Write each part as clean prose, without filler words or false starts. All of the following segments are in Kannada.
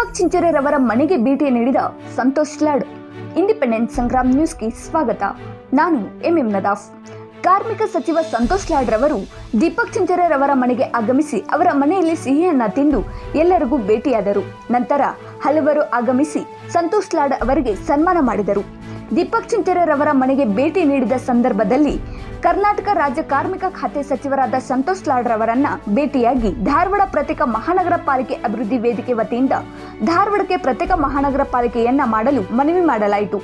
ದೀಪಕ್ ಚಿಂಚರೆರವರ ಮನೆಗೆ ಭೇಟಿ ನೀಡಿದ ಸಂತೋಷ್ ಲಾಡ್. ಇಂಡಿಪೆಂಡೆಂಟ್ ಸಂಗ್ರಾಮ್ ನ್ಯೂಸ್ಗೆ ಸ್ವಾಗತ. ನಾನು ಎಂಎಂ ನದಾಫ್. ಕಾರ್ಮಿಕ ಸಚಿವ ಸಂತೋಷ್ ಲಾಡ್ ರವರು ದೀಪಕ್ ಚಿಂಚರೆರವರ ಮನೆಗೆ ಆಗಮಿಸಿ ಅವರ ಮನೆಯಲ್ಲಿ ಸಿಹಿಯನ್ನ ತಿಂದು ಎಲ್ಲರಿಗೂ ಭೇಟಿಯಾದರು. ನಂತರ ಹಲವರು ಆಗಮಿಸಿ ಸಂತೋಷ್ ಲಾಡ್ ಅವರಿಗೆ ಸನ್ಮಾನ ಮಾಡಿದರು. ದೀಪಕ್ ಚಿಂಚರೆರವರ ಮನೆಗೆ ಭೇಟಿ ನೀಡಿದ ಸಂದರ್ಭದಲ್ಲಿ ಕರ್ನಾಟಕ ರಾಜ್ಯ ಕಾರ್ಮಿಕ ಖಾತೆ ಸಚಿವರಾದ ಸಂತೋಷ್ ಲಾಡ್ ರವರನ್ನ ಭೇಟಿಯಾಗಿ ಧಾರವಾಡ ಪ್ರತ್ಯೇಕ ಮಹಾನಗರ ಪಾಲಿಕೆ ಅಭಿವೃದ್ಧಿ ವೇದಿಕೆ ವತಿಯಿಂದ ಧಾರವಾಡಕ್ಕೆ ಪ್ರತ್ಯೇಕ ಮಹಾನಗರ ಪಾಲಿಕೆಯನ್ನ ಮಾಡಲು ಮನವಿ ಮಾಡಲಾಯಿತು.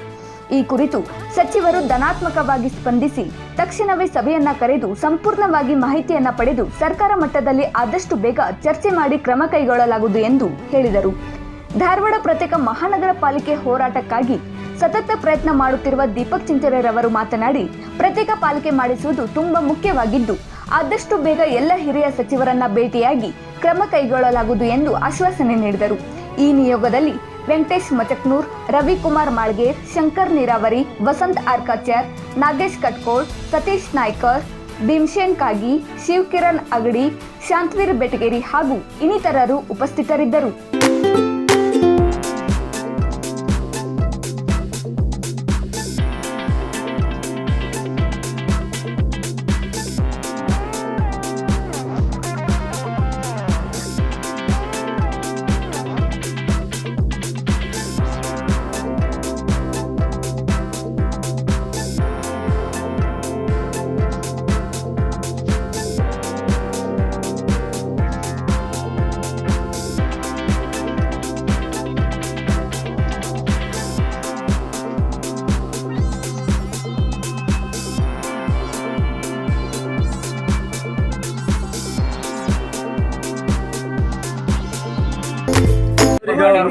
ಈ ಕುರಿತು ಸಚಿವರು ಧನಾತ್ಮಕವಾಗಿ ಸ್ಪಂದಿಸಿ ತಕ್ಷಣವೇ ಸಭೆಯನ್ನ ಕರೆದು ಸಂಪೂರ್ಣವಾಗಿ ಮಾಹಿತಿಯನ್ನ ಪಡೆದು ಸರ್ಕಾರ ಮಟ್ಟದಲ್ಲಿ ಆದಷ್ಟು ಬೇಗ ಚರ್ಚೆ ಮಾಡಿ ಕ್ರಮ ಕೈಗೊಳ್ಳಲಾಗುವುದು ಎಂದು ಹೇಳಿದರು. ಧಾರವಾಡ ಪ್ರತ್ಯೇಕ ಮಹಾನಗರ ಪಾಲಿಕೆ ಹೋರಾಟಕ್ಕಾಗಿ ಸತತ ಪ್ರಯತ್ನ ಮಾಡುತ್ತಿರುವ ದೀಪಕ್ ಚಿಂಚರೆರವರು ಮಾತನಾಡಿ, ಪ್ರತ್ಯೇಕ ಪಾಲಿಕೆ ಮಾಡಿಸುವುದು ತುಂಬಾ ಮುಖ್ಯವಾಗಿದ್ದು ಆದಷ್ಟು ಬೇಗ ಎಲ್ಲ ಹಿರಿಯ ಸಚಿವರನ್ನ ಭೇಟಿಯಾಗಿ ಕ್ರಮ ಕೈಗೊಳ್ಳಲಾಗುವುದು ಎಂದು ಆಶ್ವಾಸನೆ ನೀಡಿದರು. ಈ ನಿಯೋಗದಲ್ಲಿ ವೆಂಕಟೇಶ್ ಮಚಕ್ನೂರ್, ರವಿಕುಮಾರ್ ಮಾಳ್ಗೇರ್, ಶಂಕರ್ ನೀರಾವರಿ, ವಸಂತ್ ಆರ್ಕಾಚಾರ್, ನಾಗೇಶ್ ಕಟ್ಕೋಳ್, ಸತೀಶ್ ನಾಯ್ಕರ್, ಭೀಮಸೇನ್ ಕಾಗಿ, ಶಿವಕಿರಣ್ ಅಗಡಿ, ಶಾಂತವೀರ್ ಬೆಟಗೇರಿ ಹಾಗೂ ಇನ್ನಿತರರು ಉಪಸ್ಥಿತರಿದ್ದರು.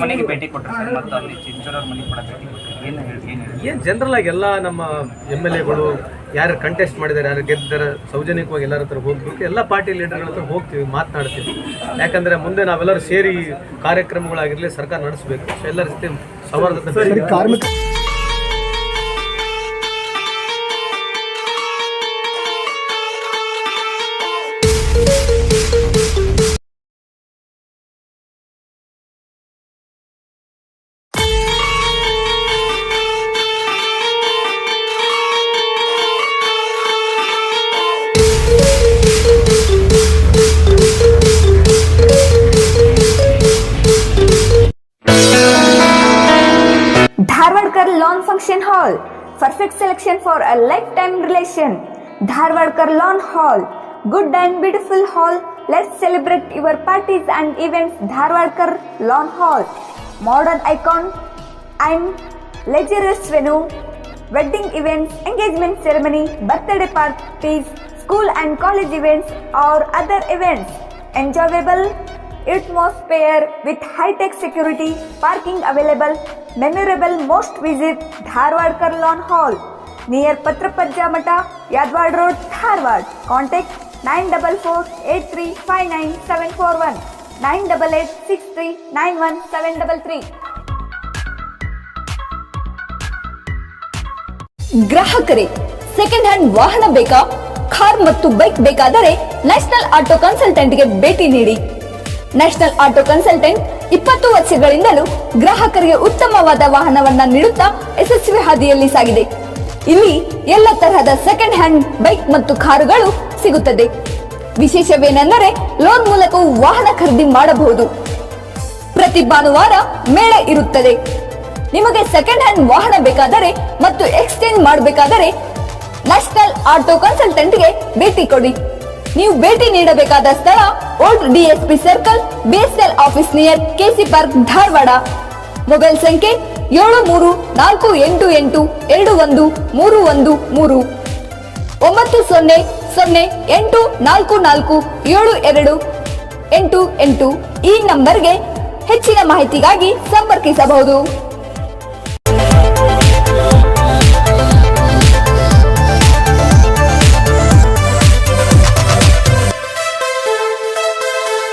ಮನೆಗೆ ಭೇಟಿ ಕೊಟ್ಟರು ಮತ್ತು ಅಲ್ಲಿ ಚಿಂಚೋರವ್ರ ಮನೆಗೆ ಕೂಡ ಭೇಟಿ ಕೊಟ್ಟರು. ಏನು ಜನರಲ್ ಆಗಿ ಎಲ್ಲ ನಮ್ಮ MLAಗಳು ಯಾರು ಕಂಟೆಸ್ಟ್ ಮಾಡಿದ್ದಾರೆ, ಯಾರು ಗೆದ್ದರೆ ಸೌಜನ್ಯವಾಗಿ ಎಲ್ಲರ ಹತ್ರ ಹೋಗ್ಬೇಕು, ಎಲ್ಲ ಪಾರ್ಟಿ ಲೀಡರ್ಗಳ ಹತ್ರ ಹೋಗ್ತೀವಿ, ಮಾತನಾಡ್ತೀವಿ. ಯಾಕಂದರೆ ಮುಂದೆ ನಾವೆಲ್ಲರೂ ಸೇರಿ ಕಾರ್ಯಕ್ರಮಗಳಾಗಿರಲಿ ಸರ್ಕಾರ ನಡೆಸಬೇಕು. ಎಲ್ಲರ ಜೊತೆ ಸೌಹಾರ್ದತೆ ಕಾರ್ಮಿಕ Dharwadkar Lawn Function Hall, perfect selection for a lifetime relation. Dharwadkar Lawn Hall, good and beautiful hall. Let's celebrate your parties and events. Dharwadkar Lawn Hall, modern icon and luxurious venue, wedding events, engagement ceremony, birthday parties, school and college events or other events. Enjoyable atmosphere with high-tech security, parking available, memorable most visit Dharwadkar Lawn Hall near Patrapajja Mata, Yadwad Road, Dharwad. Contact 944-8359-741, 988-6391-733. ಗ್ರಾಹಕರೇ, ಸೆಕೆಂಡ್ ಹ್ಯಾಂಡ್ ವಾಹನ ಬೇಕಾ? ಕಾರ್ ಮತ್ತು ಬೈಕ್ ಬೇಕಾದರೆ ನ್ಯಾಷನಲ್ ಆಟೋ ಕನ್ಸಲ್ಟೆಂಟ್ಗೆ ಭೇಟಿ ನೀಡಿ. ನ್ಯಾಷನಲ್ ಆಟೋ ಕನ್ಸಲ್ಟೆಂಟ್ 20 ವರ್ಷಗಳಿಂದಲೂ ಗ್ರಾಹಕರಿಗೆ ಉತ್ತಮವಾದ ವಾಹನವನ್ನ ನೀಡುತ್ತಾ ಯಶಸ್ವಿ ಹಾದಿಯಲ್ಲಿ ಸಾಗಿದೆ. ಇಲ್ಲಿ ಎಲ್ಲ ತರಹದ ಸೆಕೆಂಡ್ ಹ್ಯಾಂಡ್ ಬೈಕ್ ಮತ್ತು ಕಾರುಗಳು ಸಿಗುತ್ತದೆ. ವಿಶೇಷವೇನೆಂದರೆ ಲೋನ್ ಮೂಲಕವೂ ವಾಹನ ಖರೀದಿ ಮಾಡಬಹುದು. ಪ್ರತಿ ಭಾನುವಾರ ಮೇಳ ಇರುತ್ತದೆ. ನಿಮಗೆ ಸೆಕೆಂಡ್ ಹ್ಯಾಂಡ್ ವಾಹನ ಬೇಕಾದರೆ ಮತ್ತು ಎಕ್ಸ್ಚೇಂಜ್ ಮಾಡಬೇಕಾದರೆ ನ್ಯಾಷನಲ್ ಆಟೋ ಕನ್ಸಲ್ಟೆಂಟ್ಗೆ ಭೇಟಿ ಕೊಡಿ. ನೀವು ಭೇಟಿ ನೀಡಬೇಕಾದ ಸ್ಥಳ old DSP circle, BSL office near KC park, Dharwad. Mobile ಸಂಖ್ಯೆ 7348821313 9008447288. ಈ ನಂಬರ್ಗೆ ಹೆಚ್ಚಿನ ಮಾಹಿತಿಗಾಗಿ ಸಂಪರ್ಕಿಸಬಹುದು.